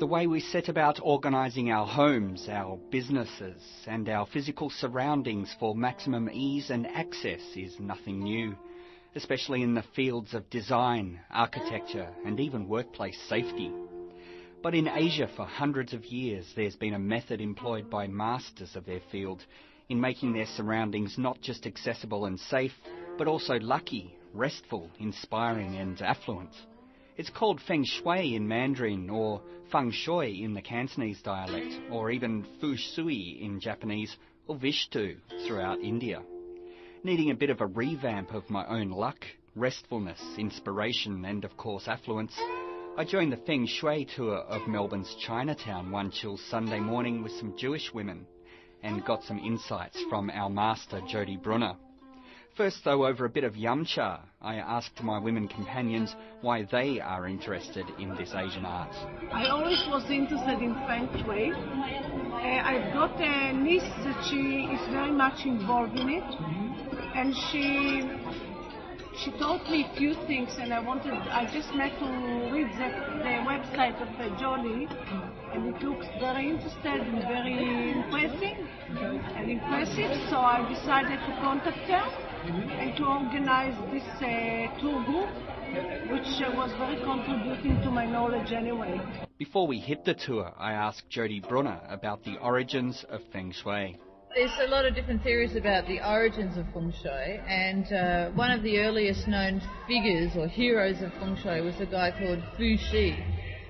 The way we set about organising our homes, our businesses and our physical surroundings for maximum ease and access is nothing new, especially in the fields of design, architecture and even workplace safety. But in Asia for hundreds of years there's been a method employed by masters of their field in making their surroundings not just accessible and safe, but also lucky, restful, inspiring and affluent. It's called Feng Shui in Mandarin, or Feng Shui in the Cantonese dialect, or even Feng Shui in Japanese, or Vishtu throughout India. Needing a bit of a revamp of my own luck, restfulness, inspiration and of course affluence, I joined the Feng Shui tour of Melbourne's Chinatown one chill Sunday morning with some Jewish women and got some insights from our master Jodi Brunner. First, though, over a bit of yum cha, I asked my women companions why they are interested in this Asian art. I always was interested in Feng Shui. I've got a niece that she is very much involved in it, and she taught me a few things, and I just met to read the website of Jodi, and it looks very interesting and very impressive, so I decided to contact her and to organize this tour group, which was very contributing to my knowledge anyway. Before we hit the tour, I asked Jodi Brunner about the origins of Feng Shui. There's a lot of different theories about the origins of Feng Shui, and one of the earliest known figures or heroes of Feng Shui was a guy called Feng Shui.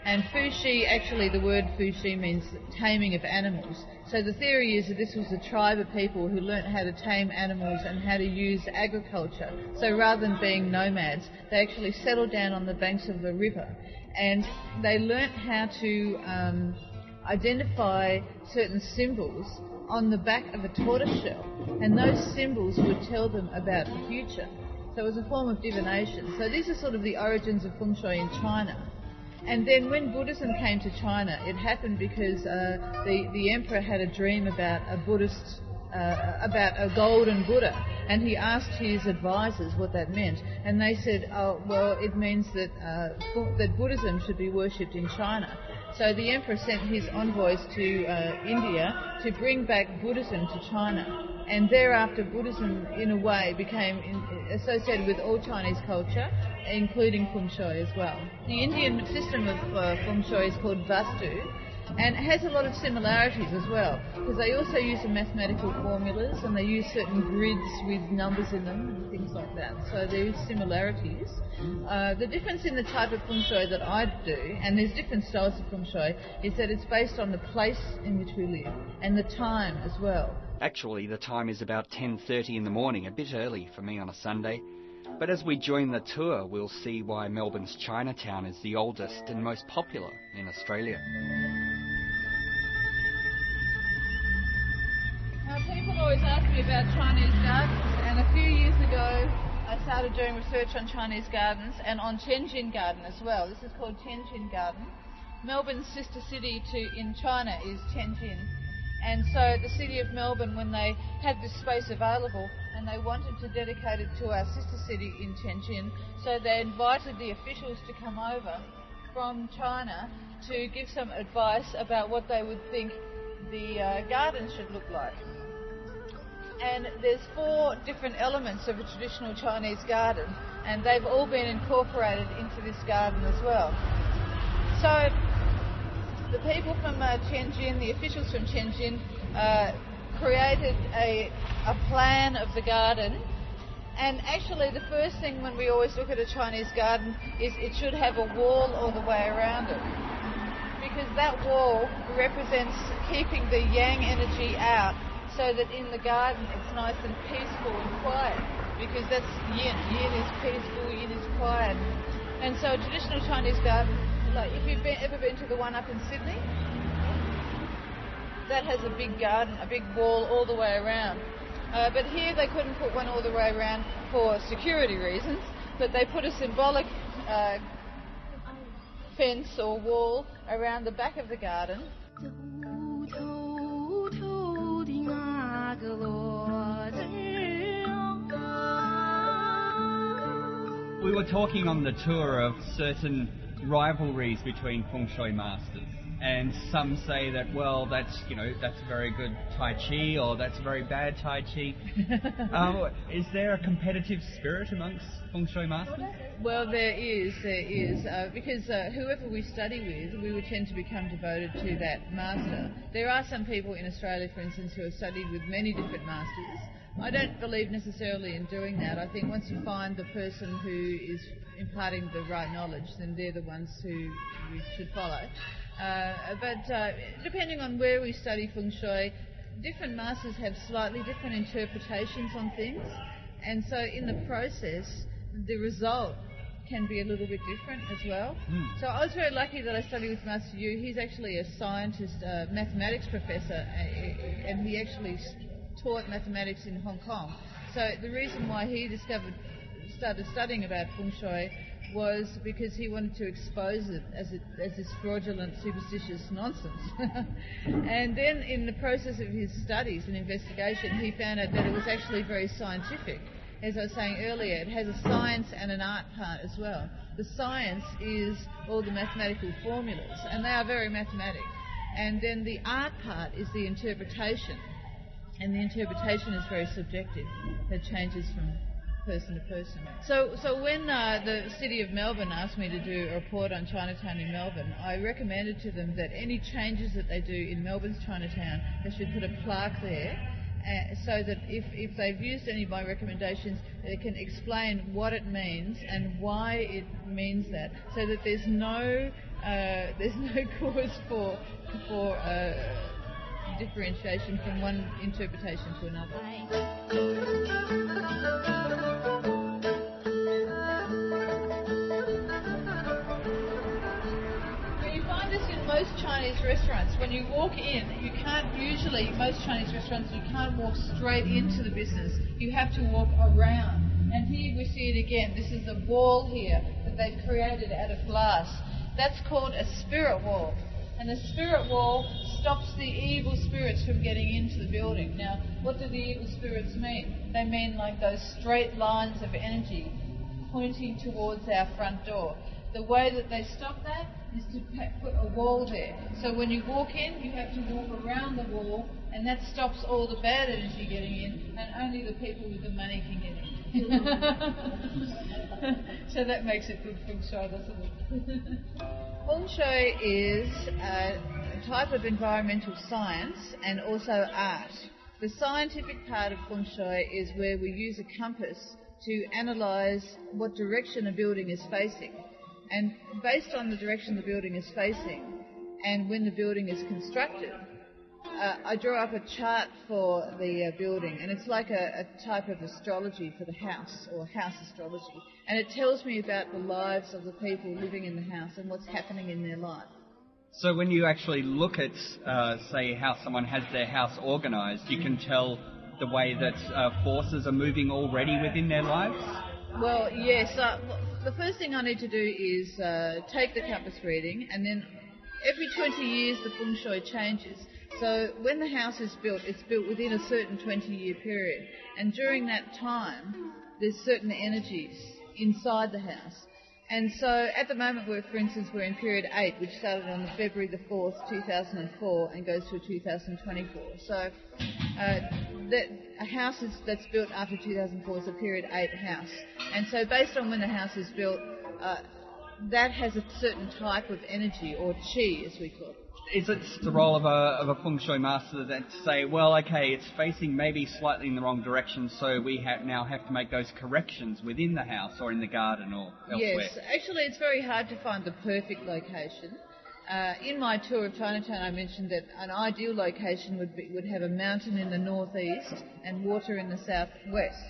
And Feng Shui, actually the word Feng Shui means taming of animals. So the theory is that this was a tribe of people who learnt how to tame animals and how to use agriculture. So rather than being nomads, they actually settled down on the banks of the river, and they learnt how to identify certain symbols on the back of a tortoiseshell, and those symbols would tell them about the future. So it was a form of divination. So these are sort of the origins of Feng Shui in China. And then when Buddhism came to China, it happened because the emperor had a dream about a golden Buddha, and he asked his advisors what that meant, and they said, oh, well, it means that Buddhism should be worshipped in China. So the emperor sent his envoys to India to bring back Buddhism to China. And thereafter, Buddhism, in a way, became associated with all Chinese culture, including Feng Shui as well. The Indian system of Feng Shui is called Vastu, and it has a lot of similarities as well, because they also use the mathematical formulas, and they use certain grids with numbers in them and things like that. So there is similarities. The difference in the type of Feng Shui that I do, and there's different styles of Feng Shui, is that it's based on the place in which we live and the time as well. Actually, the time is about 10:30 in the morning, a bit early for me on a Sunday. But as we join the tour, we'll see why Melbourne's Chinatown is the oldest and most popular in Australia. Now, people always ask me about Chinese gardens, and a few years ago I started doing research on Chinese gardens and on Tianjin Garden as well. This is called Tianjin Garden. Melbourne's sister city in China is Tianjin. And so the city of Melbourne, when they had this space available and they wanted to dedicate it to our sister city in Tianjin, so they invited the officials to come over from China to give some advice about what they would think the garden should look like. And there's 4 different elements of a traditional Chinese garden, and they've all been incorporated into this garden as well. So the people from Tianjin, the officials from Tianjin, created a plan of the garden. And actually the first thing when we always look at a Chinese garden is it should have a wall all the way around it, because that wall represents keeping the yang energy out, so that in the garden it's nice and peaceful and quiet, because that's yin. Yin is peaceful, yin is quiet. And so a traditional Chinese garden, like if you've ever been to the one up in Sydney, that has a big garden, a big wall all the way around. But here they couldn't put one all the way around for security reasons, but they put a symbolic fence or wall around the back of the garden. We were talking on the tour of certain rivalries between Feng Shui masters, and some say that, well, that's a very good Tai Chi, or that's a very bad Tai Chi. Is there a competitive spirit amongst Feng Shui masters? Well, there is, because whoever we study with, we would tend to become devoted to that master. There are some people in Australia, for instance, who have studied with many different masters. I don't believe necessarily in doing that. I think once you find the person who is imparting the right knowledge, then they're the ones who you should follow. But depending on where we study Feng Shui, different masters have slightly different interpretations on things, and so in the process, the result can be a little bit different as well. So I was very lucky that I studied with Master Yu. He's actually a scientist, mathematics professor, and he actually taught mathematics in Hong Kong. So the reason why he started studying about Feng Shui was because he wanted to expose it as this fraudulent, superstitious nonsense. And then in the process of his studies and investigation, he found out that it was actually very scientific. As I was saying earlier, it has a science and an art part as well. The science is all the mathematical formulas, and they are very mathematic. And then the art part is the interpretation, and the interpretation is very subjective. It changes from person to person. So when the City of Melbourne asked me to do a report on Chinatown in Melbourne, I recommended to them that any changes that they do in Melbourne's Chinatown, they should put a plaque there, so that if they've used any of my recommendations, they can explain what it means and why it means that, so that there's no cause for differentiation from one interpretation to another. Most Chinese restaurants, when you walk in, most Chinese restaurants, you can't walk straight into the business. You have to walk around. And here we see it again. This is a wall here that they've created out of glass. That's called a spirit wall. And the spirit wall stops the evil spirits from getting into the building. Now, what do the evil spirits mean? They mean like those straight lines of energy pointing towards our front door. The way that they stop that is to put a wall there. So when you walk in, you have to walk around the wall, and that stops all the bad energy getting in, and only the people with the money can get in. So that makes it good Feng Shui, doesn't it? Feng Shui is a type of environmental science and also art. The scientific part of Feng Shui is where we use a compass to analyse what direction a building is facing. And based on the direction the building is facing and when the building is constructed, I draw up a chart for the building, and it's like a type of astrology for the house, or house astrology. And it tells me about the lives of the people living in the house and what's happening in their life. So when you actually look at, say, how someone has their house organised, you can tell the way that forces are moving already within their lives? Well, yes. The first thing I need to do is take the compass reading, and then every 20 years the Feng Shui changes. So when the house is built, it's built within a certain 20-year period. And during that time, there's certain energies inside the house. And so at the moment, for instance, we're in period 8, which started on February the 4th, 2004, and goes to 2024. So a house that's built after 2004 is a period 8 house. And so based on when the house is built, that has a certain type of energy, or qi as we call it. Is it the role of a Feng Shui master that to say, well, okay, it's facing maybe slightly in the wrong direction, so we now have to make those corrections within the house or in the garden or elsewhere? Yes, actually it's very hard to find the perfect location. In my tour of Chinatown, I mentioned that an ideal location would have a mountain in the northeast and water in the southwest.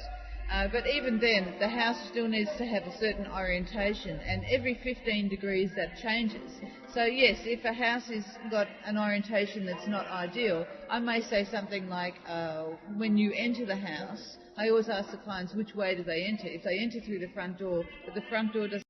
But even then, the house still needs to have a certain orientation, and every 15 degrees that changes. So yes, if a house has got an orientation that's not ideal, I may say something like, when you enter the house, I always ask the clients which way do they enter. If they enter through the front door, but the front door doesn't